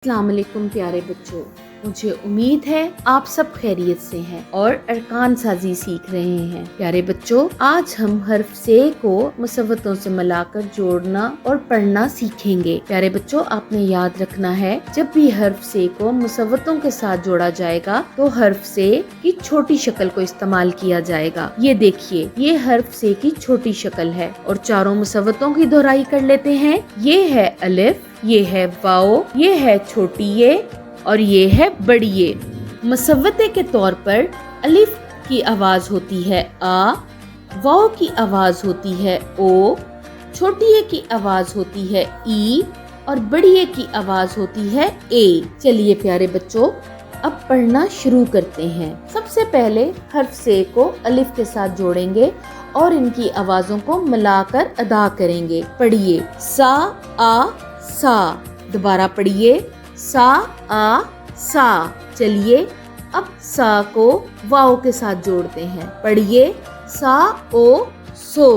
अस्सलाम वालेकुम प्यारे बच्चों, मुझे उम्मीद है आप सब खैरियत से हैं और अरकान साजी सीख रहे हैं। प्यारे बच्चों, आज हम हर्फ से को मुसव्वतों से मिलाकर जोड़ना और पढ़ना सीखेंगे। प्यारे बच्चों, आपने याद रखना है जब भी हर्फ से को मुसव्वतों के साथ जोड़ा जाएगा तो हर्फ से की छोटी शक्ल को इस्तेमाल किया जाएगा। ये देखिए, ये हर्फ से की छोटी शक्ल है और चारों मुसव्वतों की दोहराई कर लेते हैं। ये है अलिफ, ये है वाओ, ये है छोटी ये और ये है बड़ी ये। मुसव्वते के तौर पर अलिफ की आवाज होती है आ, वाओ की आवाज होती है ओ, छोटी ये की आवाज होती है ई और बड़ी ये की आवाज होती है ए। चलिए प्यारे बच्चों, अब पढ़ना शुरू करते हैं। सबसे पहले हर्फ से को अलिफ के साथ जोड़ेंगे और इनकी आवाजों को मिलाकर अदा करेंगे। पढ़िए, सा आ सा। दोबारा पढ़िए, सा आ सा। चलिए अब सा को वाओ के साथ जोड़ते हैं। पढ़िए, सा ओ सो।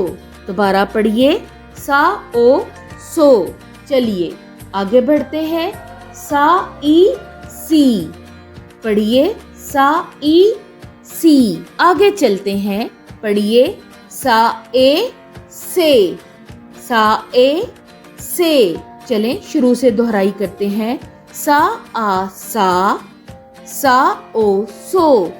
दोबारा पढ़िए, सा ओ सो। चलिए आगे बढ़ते हैं। सा ई सी। पढ़िए, सा ई सी। आगे चलते हैं। पढ़िए, सा ए से। सा ए से। चलें शुरू से दोहराई करते हैं। सा आ सा ओ सो,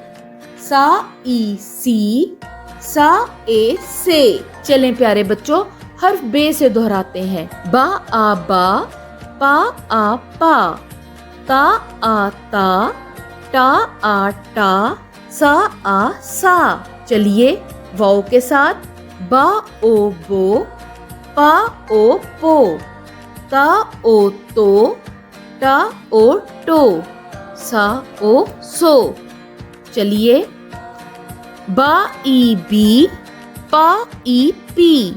सा ई सी, सा ए से। चलें प्यारे बच्चों, हर्फ बे से दोहराते हैं। बा आ बा, पा आ पा, ता आ ता, टा आ टा, सा आ सा। चलिए वाओ के साथ। बा ओ बो, पा ओ पो, ता ओ तो, टा ओ टो, सा ओ सो। चलिए बा ई बी, पा ई पी,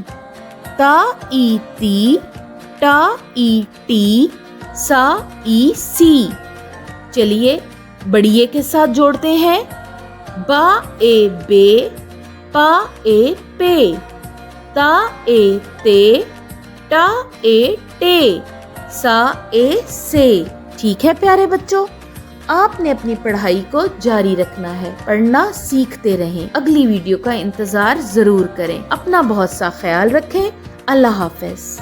ता ई ती, टा ई टी, सा ई सी। चलिए बड़िए के साथ जोड़ते हैं। बा ए बे, पा ए पे, ता ए ते, टा ए टे, सा ए से। ठीक है प्यारे बच्चों, आपने अपनी पढ़ाई को जारी रखना है। पढ़ना सीखते रहें। अगली वीडियो का इंतजार जरूर करें। अपना बहुत सा ख्याल रखें। अल्लाह हाफ़िज़।